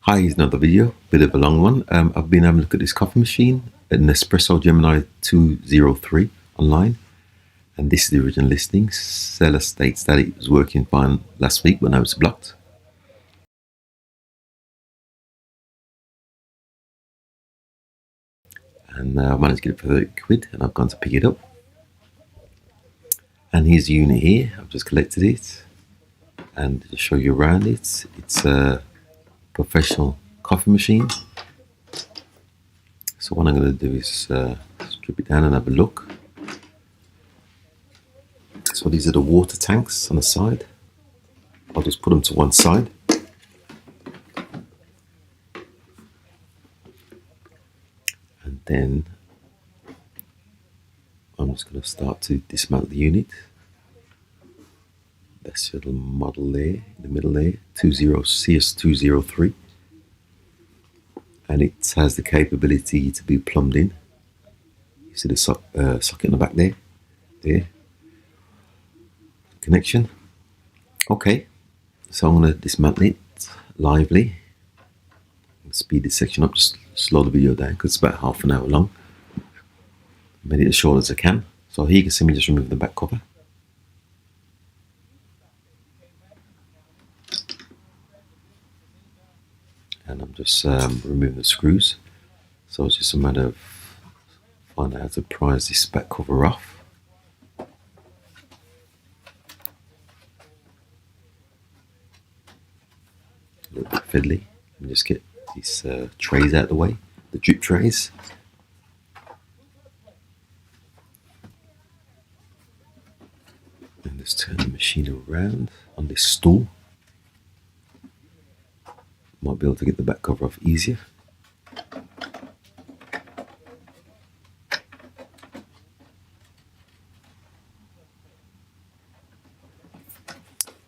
Hi, here's another video, bit of a long one. I've been having a look at this coffee machine, a Nespresso Gemini 203 online, and this is the original listing. Seller states that it was working fine last week, but now it's blocked. And I managed to get it for £30 and I've gone to pick it up. And here's the unit here. I've just collected it and to show you around it. It's a professional coffee machine. So what I'm going to do is strip it down and have a look. So these are the water tanks on the side. I'll just put them to one side. And then I'm just going to start to dismantle the unit. That's your little model there, in the middle there, CS203. And it has the capability to be plumbed in. You see the socket in the back there? There. Connection. Okay, so I'm going to dismantle it lively. Speed this section up, just slow the video down because it's about half an hour long. Made it as short as I can. So here you can see me just remove the back cover. And I'm just removing the screws. So it's just a matter of finding out how to prise this back cover off. A little bit fiddly. Let me just get these trays out of the way, the drip trays. And just turn the machine around on this stool. Might be able to get the back cover off easier. A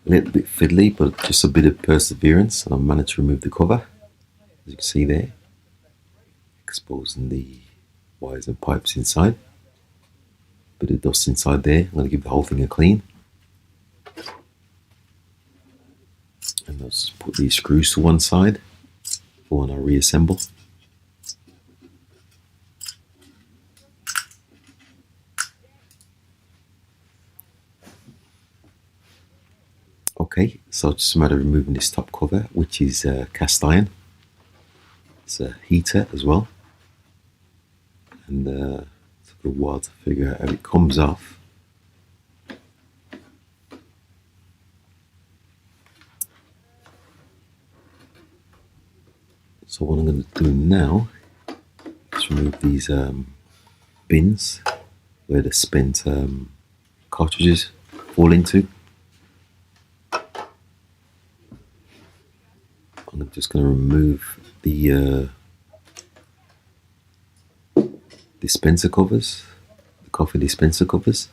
little bit fiddly, but just a bit of perseverance, and I've managed to remove the cover, as you can see there, exposing the wires and pipes inside. Bit of dust inside there. I'm going to give the whole thing a clean. And I'll just put these screws to one side for when I reassemble. Okay, so it's just a matter of removing this top cover, which is cast iron. It's a heater as well. And it took a while to figure out how it comes off. So what I'm going to do now is remove these bins where the spent cartridges fall into. I'm just going to remove the dispenser covers, the coffee dispenser covers,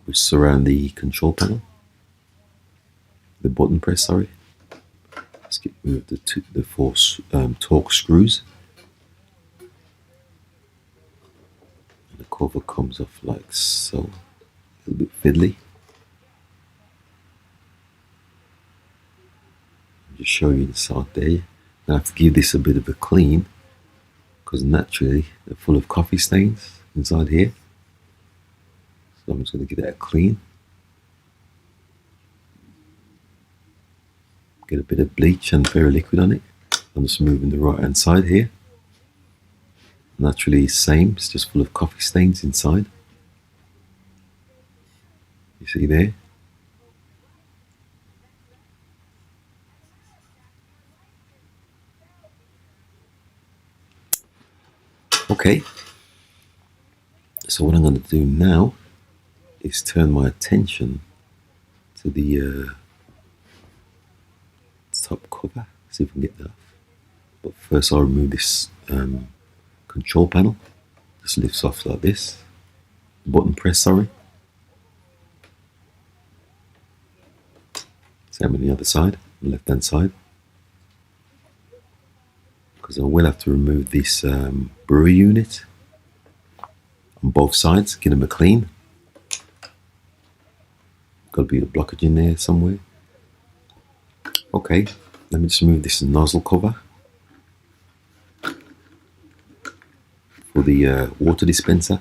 which surround the control panel, the button press, sorry. Let's get rid of the four torque screws. And the cover comes off like so, a little bit fiddly. Just show you inside there. I have to give this a bit of a clean because naturally they're full of coffee stains inside here. So I'm just going to give that a clean. Get a bit of bleach and ferroliquid on it. I'm just moving the right hand side here. Naturally same, it's just full of coffee stains inside. You see there? Okay, so what I'm going to do now is turn my attention to the top cover, see if we can get that off. But first I'll remove this control panel. Just lifts off like this. Button press, sorry. Same on the other side, the left hand side. Because I will have to remove this brewery unit on both sides, get them a clean. Got to be a blockage in there somewhere. Okay, Let me just remove this nozzle cover for the water dispenser.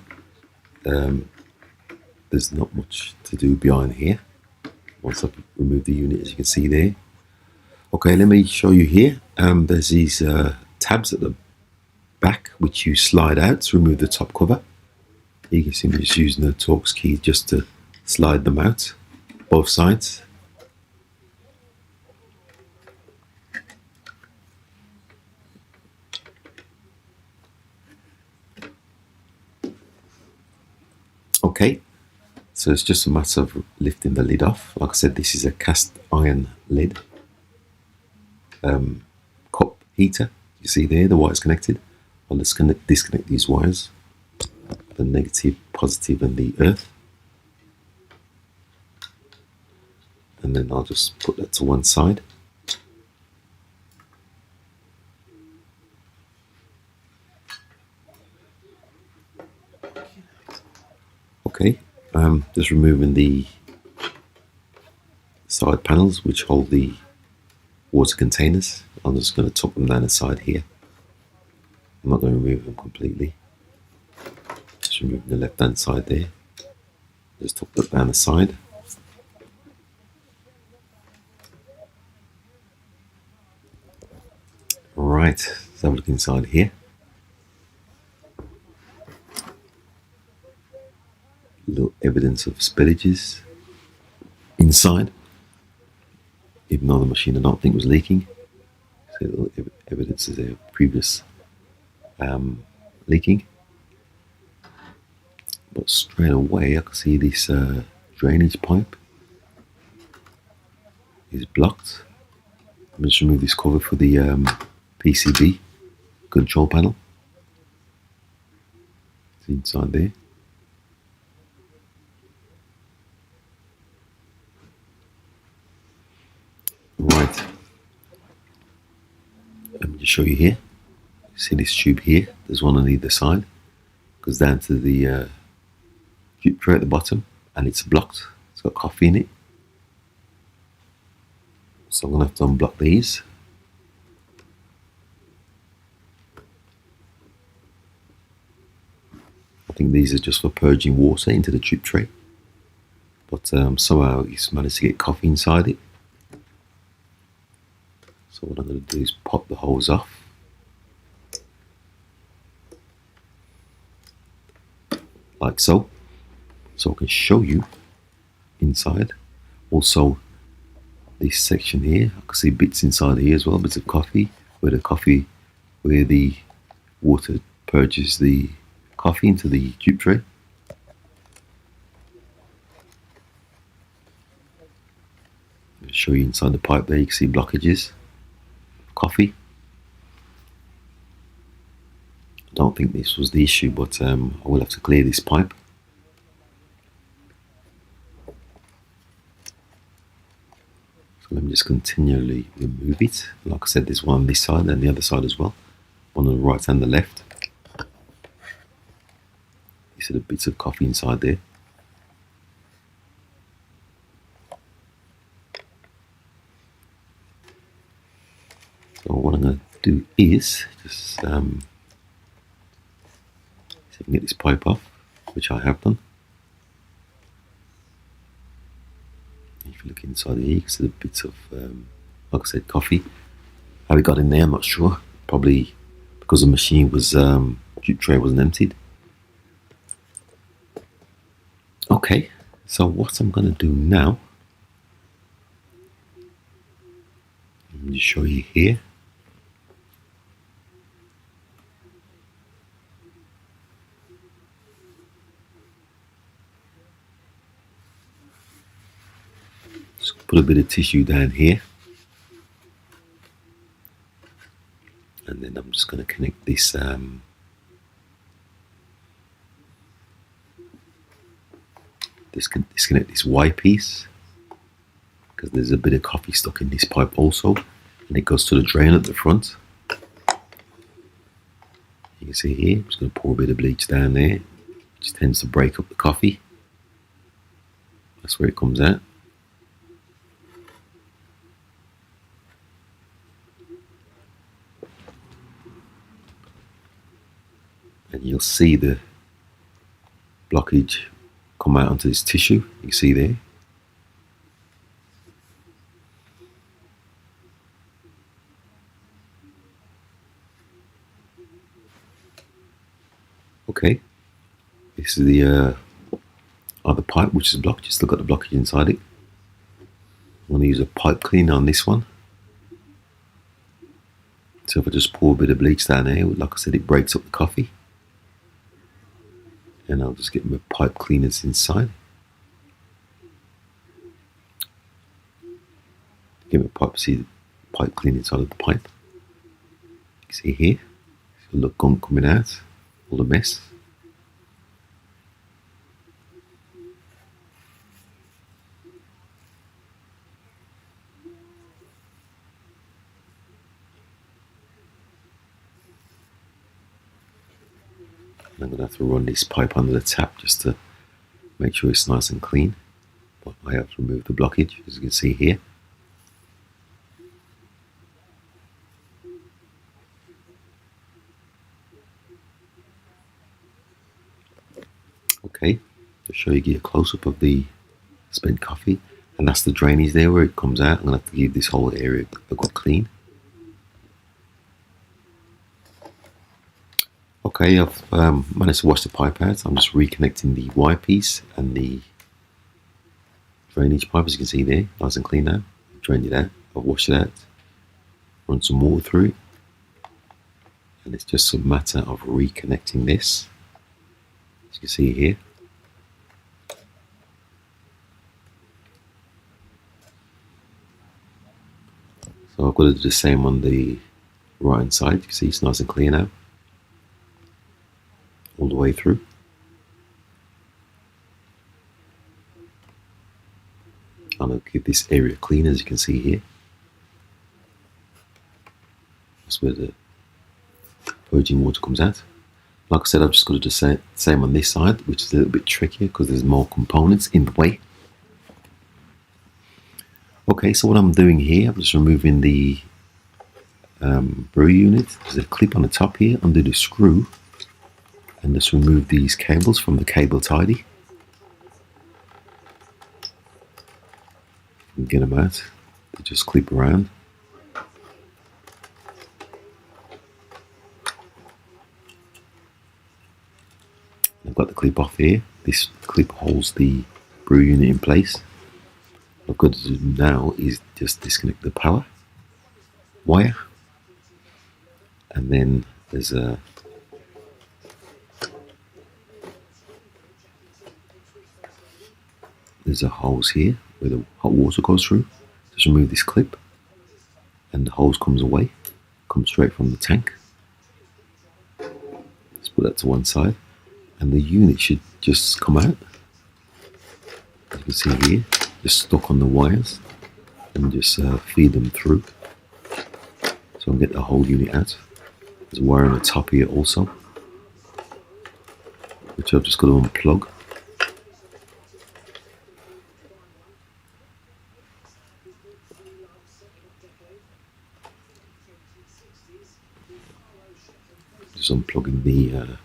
There's not much to do behind here once I've removed the unit, as you can see there. Okay, let me show you here. There's these tabs at the back which you slide out to remove the top cover. You can see me just using the Torx key just to slide them out, both sides. Okay, so it's just a matter of lifting the lid off. Like I said, this is a cast iron lid. Cup heater, you see there, the wires connected. I'll just disconnect these wires, the negative, positive and the earth. And then I'll just put that to one side. Okay, just removing the side panels which hold the water containers. I'm just going to tuck them down the side here. I'm not going to remove them completely. Just removing the left hand side there. Just tuck that down the side. Right, let's have a look inside here. Little evidence of spillages inside, even though the machine I don't think was leaking. So little evidence of their previous leaking. But straight away I can see this drainage pipe is blocked. I'm just remove this cover for the PCB control panel. It's inside there. Right, let me just show you here. See this tube here? There's one on either side. Goes down to the drip tray at the bottom, and it's blocked. It's got coffee in it. So I'm going to have to unblock these. I think these are just for purging water into the drip tray. But somehow he's managed to get coffee inside it. So what I'm going to do is pop the hose off. Like so. So I can show you inside. Also, this section here, I can see bits inside here as well, bits of coffee, where the water purges the coffee into the drip tray. I'll show you inside the pipe there, you can see blockages, coffee. I don't think this was the issue, but I will have to clear this pipe. Let me just continually remove it. Like I said, there's one on this side and the other side as well. One on the right and the left. You see the bits of coffee inside there. So what I'm going to do is just see if I can get this pipe off, which I have done. If you look inside here, you can see the bits of, like I said, coffee. How it got in there, I'm not sure. Probably because the machine was, drip tray wasn't emptied. Okay, so what I'm going to do now, let me show you here. Just put a bit of tissue down here. And then I'm just going to connect this disconnect this Y piece, because there's a bit of coffee stuck in this pipe also, and it goes to the drain at the front. You can see here, I'm just going to pour a bit of bleach down there, which tends to break up the coffee. That's where it comes out. and you'll see the blockage come out onto this tissue. You can see there. Okay, this is the other pipe which is blocked. It's still got the blockage inside it. I'm going to use a pipe cleaner on this one. So if I just pour a bit of bleach down there, like I said, it breaks up the coffee. And I'll just get my pipe cleaners inside. Get my pipe cleaner inside of the pipe. You can see here, all the gunk coming out, all the mess. I'm going to have to run this pipe under the tap just to make sure it's nice and clean. But I have to remove the blockage, as you can see here. Okay, to show you a close-up of the spent coffee, and that's the drainage there where it comes out. I'm going to have to give this whole area a good clean. Okay, I've managed to wash the pipe out. I'm just reconnecting the Y piece and the drainage pipe, as you can see there, nice and clean now. I've drained it out, I've washed it out, run some water through it, and it's just a matter of reconnecting this, as you can see here. So I've got to do the same on the right hand side. You can see it's nice and clear now, all the way through. I'm going to keep this area clean, as you can see here. That's where the purging water comes out. Like I said, I've just got to do the same on this side, which is a little bit trickier because there's more components in the way. Okay, so what I'm doing here, I'm just removing the brew unit. There's a clip on the top here, undo the screw, and just remove these cables from the cable tidy. And get them out. They just clip around. I've got the clip off here. This clip holds the brew unit in place. What I've got to do now is just disconnect the power wire, and then there's a hose here where the hot water goes through. Just remove this clip, and the hose comes away, comes straight from the tank. Let's put that to one side, and the unit should just come out. As you can see here, just stuck on the wires, and just feed them through. So I'll get the whole unit out. There's a wire on the top here also, which I've just got to unplug. Just unplugging the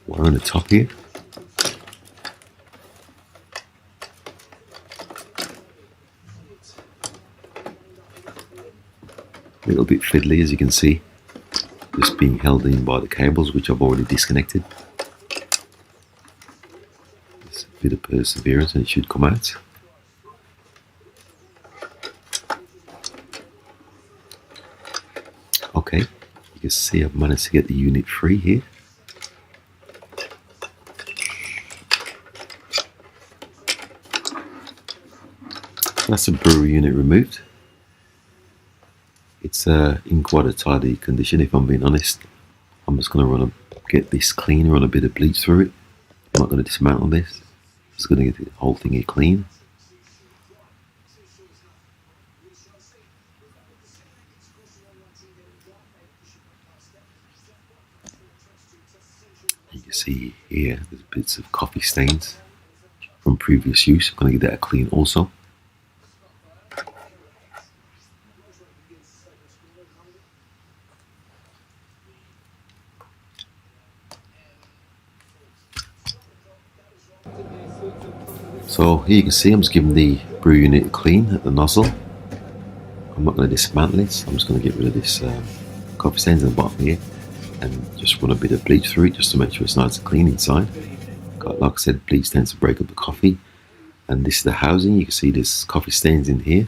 wire on the top here. A little bit fiddly, as you can see, just being held in by the cables, which I've already disconnected. It's a bit of perseverance and it should come out. Okay, you can see I've managed to get the unit free here. That's the brewery unit removed. It's in quite a tidy condition, if I'm being honest. I'm just going to get this clean, run a bit of bleach through it. I'm not going to dismantle this. Just going to get the whole thing here clean. You can see here there's bits of coffee stains from previous use. I'm going to get that clean also. So here you can see I'm just giving the brew unit a clean at the nozzle. I'm not going to dismantle it, so I'm just going to get rid of this coffee stains in the bottom here and just run a bit of bleach through it just to make sure it's nice and clean inside. Like I said, bleach tends to break up the coffee. And this is the housing. You can see there's coffee stains in here,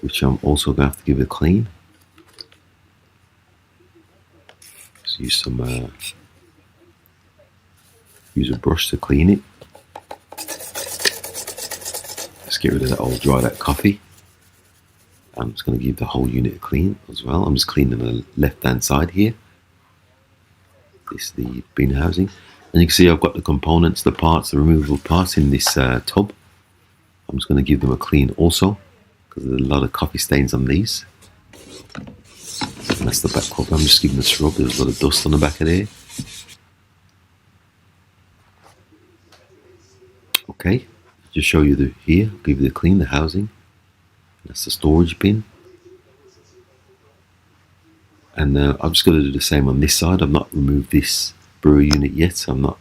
which I'm also going to have to give it a clean. Just use a brush to clean it. Just get rid of that old dried out coffee. I'm just going to give the whole unit a clean as well. I'm just cleaning the left hand side here. This is the bin housing. And you can see I've got the components, the parts, the removable parts in this tub. I'm just going to give them a clean also, because there's a lot of coffee stains on these. And that's the back cover. I'm just giving it a scrub. There's a lot of dust on the back of there. Okay, just show you here. I'll give you the clean, the housing. That's the storage bin. And I'm just going to do the same on this side. I've not removed this brewer unit yet, so I'm not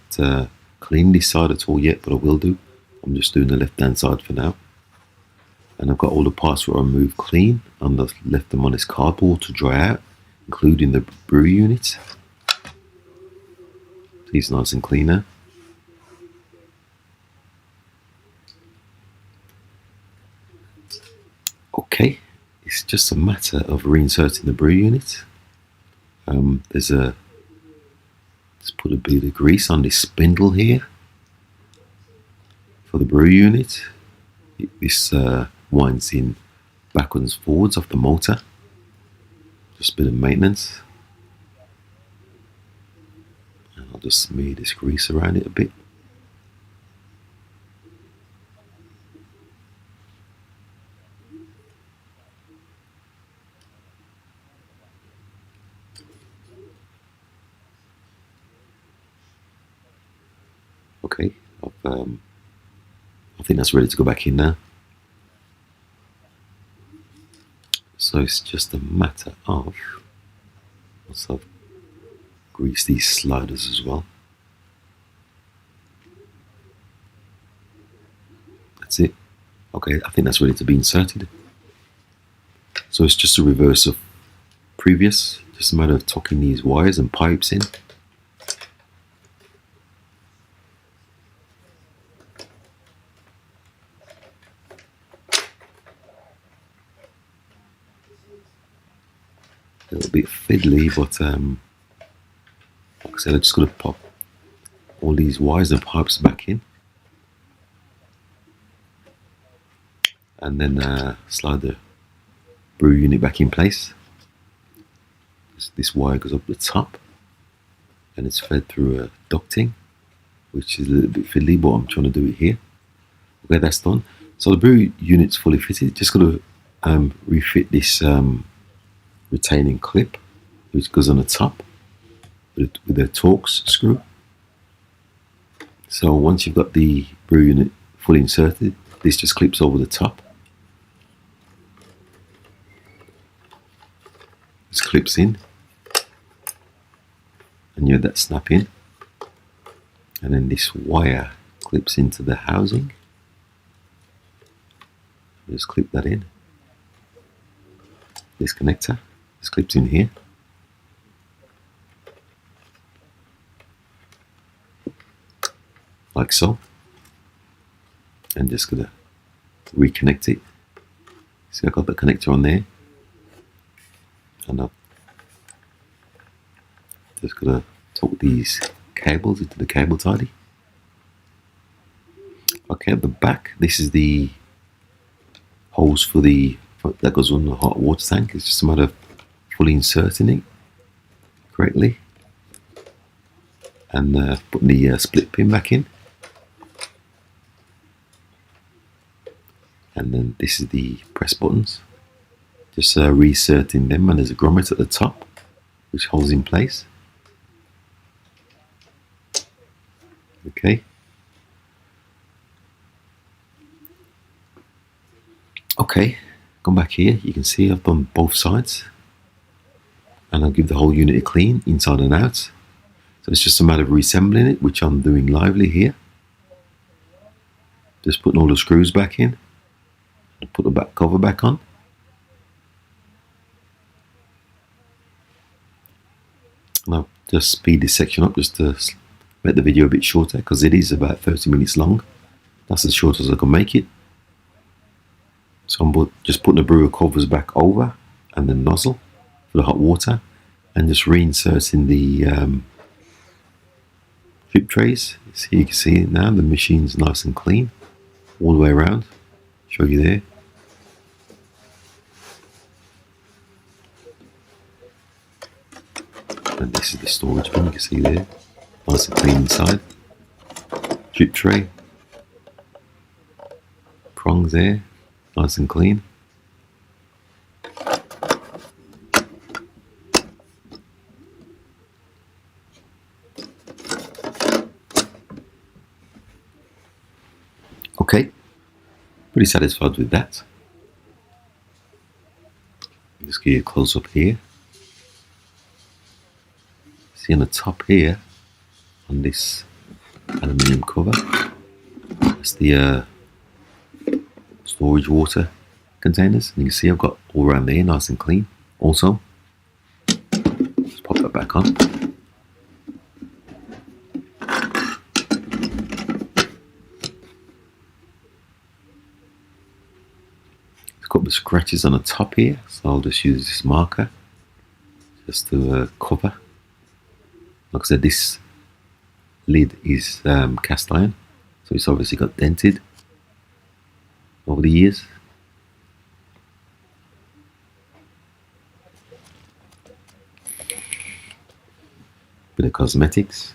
cleaned this side at all yet, but I will do. I'm just doing the left hand side for now. And I've got all the parts where I removed clean, and I've left them on this cardboard to dry out, including the brewer unit. He's nice and clean now. Okay, it's just a matter of reinserting the brewer unit. Let's put a bit of grease on this spindle here for the brew unit. This winds in backwards and forwards off the motor. Just a bit of maintenance. And I'll just smear this grease around it a bit. Okay, I think that's ready to go back in now. So it's just a matter of, once I've greased these sliders as well. That's it. Okay, I think that's ready to be inserted. So it's just a reverse of previous, just a matter of tucking these wires and pipes in. A little bit fiddly, but like I said, I'm just going to pop all these wires and pipes back in, and then slide the brew unit back in place. This wire goes up the top, and it's fed through a ducting, which is a little bit fiddly, but I'm trying to do it here. Okay, that's done. So the brew unit's fully fitted. Just got to refit this retaining clip, which goes on the top with a Torx screw. So once you've got the brew unit fully inserted, this just clips over the top. This clips in, and you have that snap in, and then this wire clips into the housing. Just clip that in. This connector just clips in here. Like so. And just gonna reconnect it. See, I've got the connector on there. And I'm just gonna tuck these cables into the cable tidy. Okay, at the back, this is the hose for that goes on the hot water tank. It's just a matter of fully inserting it correctly and putting the split pin back in. And then this is the press buttons. Just reinserting them, and there's a grommet at the top which holds in place. Okay. Okay, come back here. You can see I've done both sides, and I'll give the whole unit a clean inside and out. So it's just a matter of reassembling it, which I'm doing lively here. Just putting all the screws back in. Put the back cover back on. And I'll just speed this section up just to make the video a bit shorter, because it is about 30 minutes long. That's as short as I can make it. So I'm just putting the brewer covers back over and the nozzle for the hot water, and just reinserting the drip trays. So you can see it now, the machine's nice and clean all the way around. Show you there. And this is the storage bin, you can see there, nice and clean inside. Drip tray, prongs there, nice and clean. Okay, pretty satisfied with that. Just give you a close up here. See on the top here, on this aluminium cover, that's the storage water containers. And you can see I've got all around there, nice and clean. Also, just pop that back on. It's got the scratches on the top here, so I'll just use this marker just to cover. Like I said, this lid is cast iron, so it's obviously got dented over the years. Bit of cosmetics.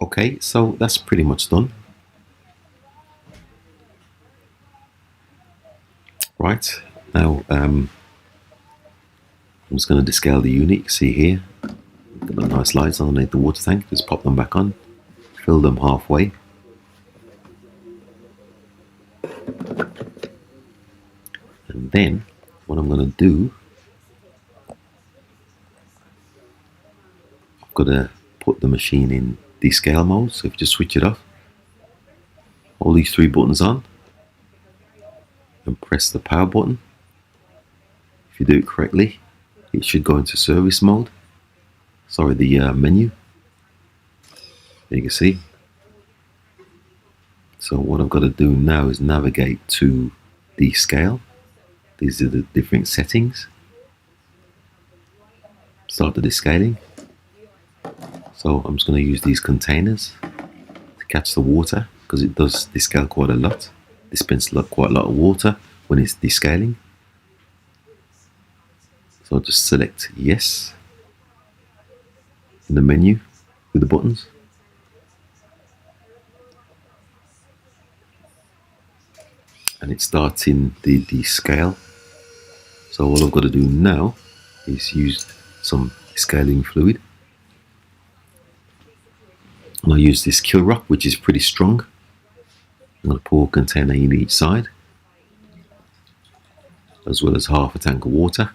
Okay, so that's pretty much done. Right. Now, I'm just going to descale the unit. You can see here, got the nice lights underneath the water tank. Just pop them back on, fill them halfway. And then, what I'm going to do, I've got to put the machine in descale mode. So if you just switch it off, hold these 3 buttons on, and press the power button. If you do it correctly, it should go into service mode. Sorry, the menu. There you can see. So what I've got to do now is navigate to descale. These are the different settings. Start the descaling. So I'm just going to use these containers to catch the water, because it does descale quite a lot. Dispense quite a lot of water when it's descaling. So I'll just select yes in the menu with the buttons. And it starts in the descale. So all I've got to do now is use some descaling fluid. And I use this Kill-Rock, which is pretty strong. I'm going to pour a container in each side, as well as half a tank of water.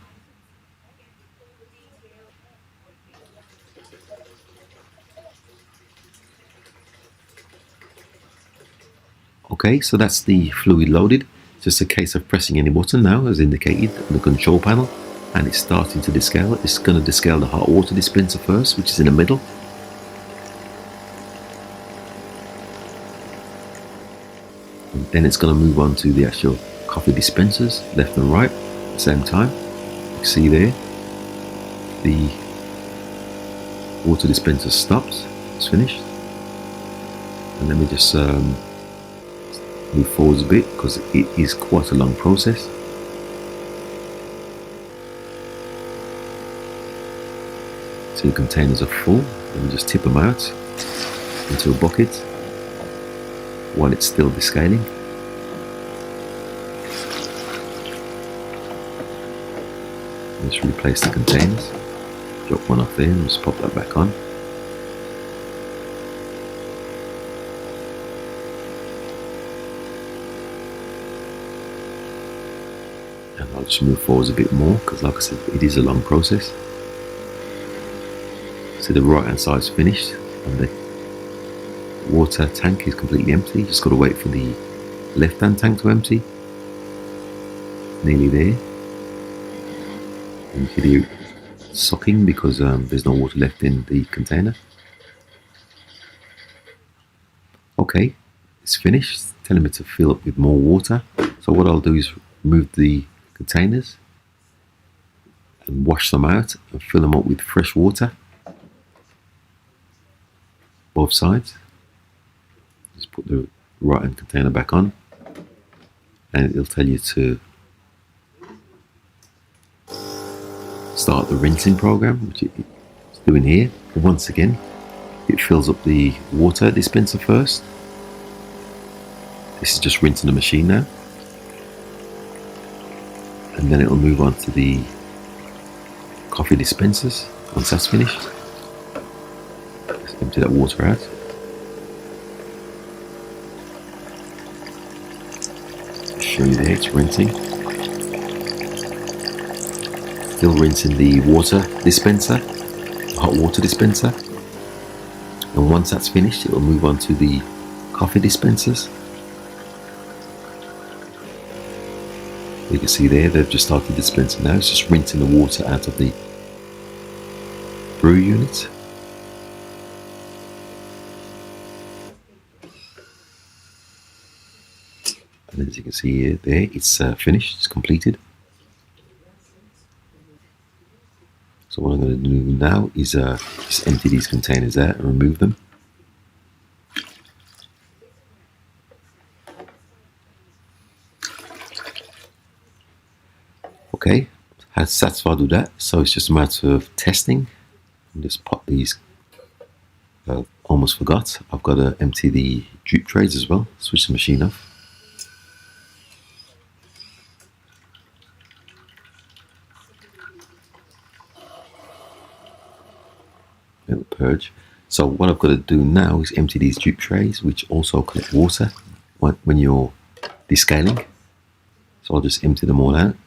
Okay, so that's the fluid loaded. It's just a case of pressing any button now, as indicated on the control panel, and it's starting to descale. It's going to descale the hot water dispenser first, which is in the middle. And then it's going to move on to the actual coffee dispensers, left and right, at the same time. You can see there, the water dispenser stops, it's finished. And let me just move forwards a bit, because it is quite a long process. So the containers are full. Let me just tip them out into a bucket while it's still descaling. Just replace the containers. Drop one off there and just pop that back on. And I'll just move forwards a bit more, because like I said, it is a long process. see the right hand side is finished and the water tank is completely empty. Just got to wait for the left hand tank to empty. Nearly there. And you can hear it sucking because there's no water left in the container. Okay, it's finished. It's telling me to fill up with more water. So what I'll do is remove the containers and wash them out and fill them up with fresh water. Both sides. Just put the right hand container back on and it'll tell you to start the rinsing program, which it's doing here. And once again, it fills up the water dispenser first. This is just rinsing the machine now. And then it'll move on to the coffee dispensers once that's finished. Just empty that water out. Just show you there, it's rinsing. Still rinsing the water dispenser, the hot water dispenser. And once that's finished, it will move on to the coffee dispensers. You can see there, they've just started dispensing now. It's just rinsing the water out of the brew unit. And as you can see here, there, it's finished, it's completed. So what I'm going to do now is just empty these containers out and remove them. Okay, I'm satisfied with that. So it's just a matter of testing. I'll just pop these. Almost forgot. I've got to empty the drip trays as well. Switch the machine off. Little purge. So what I've got to do now is empty these drip trays, which also collect water when you're descaling. So I'll just empty them all out.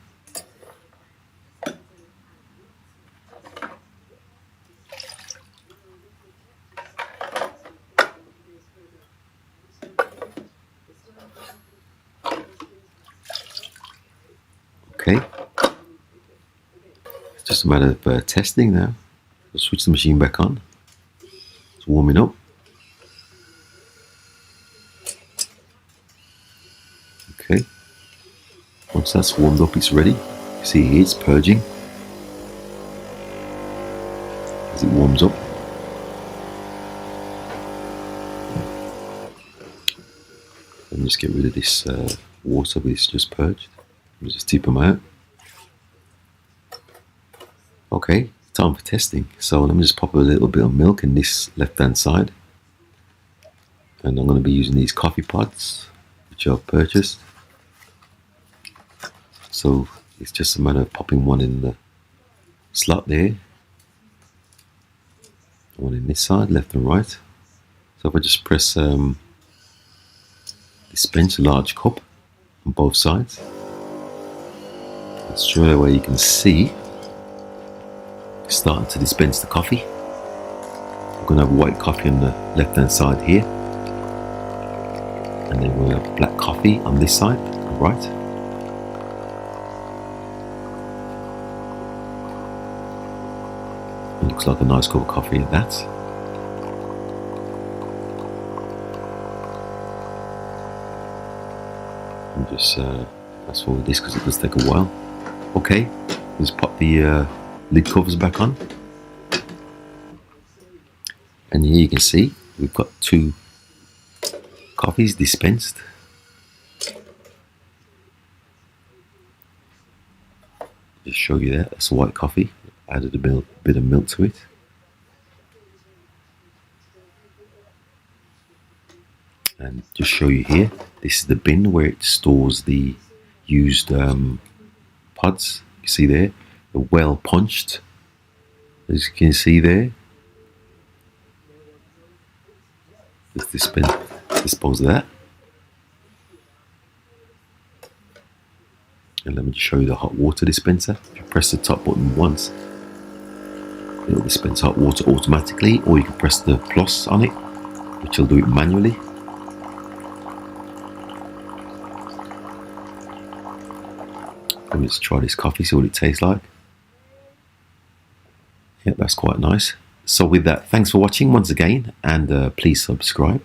Okay. It's just a matter of testing now. I'll switch the machine back on. It's warming up. Okay. Once that's warmed up, it's ready. You see here, it's purging as it warms up. Let me just get rid of this water, but it's just purged. Let me just tip them out. Okay. Time for testing. So let me just pop a little bit of milk in this left hand side, and I'm going to be using these coffee pods which I've purchased. So it's just a matter of popping one in the slot there, one in this side, left and right. So if I just press dispense a large cup on both sides, and straight away you can see starting to dispense the coffee. We're going to have white coffee on the left hand side here, and then we'll have black coffee on this side, on the right. It looks like a nice cup of coffee at that. And just fast forward this because it does take a while. Okay, let's pop the lid covers back on, and here you can see we've got 2 coffees dispensed. Just show you that, that's a white coffee. Added a bit of milk to it. And just show you here, this is the bin where it stores the used pods. You see there, they're well punched, as you can see there. Let's dispose of that. And let me just show you the hot water dispenser. If you press the top button once, It'll dispense hot water automatically, or you can press the plus on it, which will do it manually. Let's try this coffee, see what it tastes like. Yeah, that's quite nice. So with that, thanks for watching once again, and please subscribe.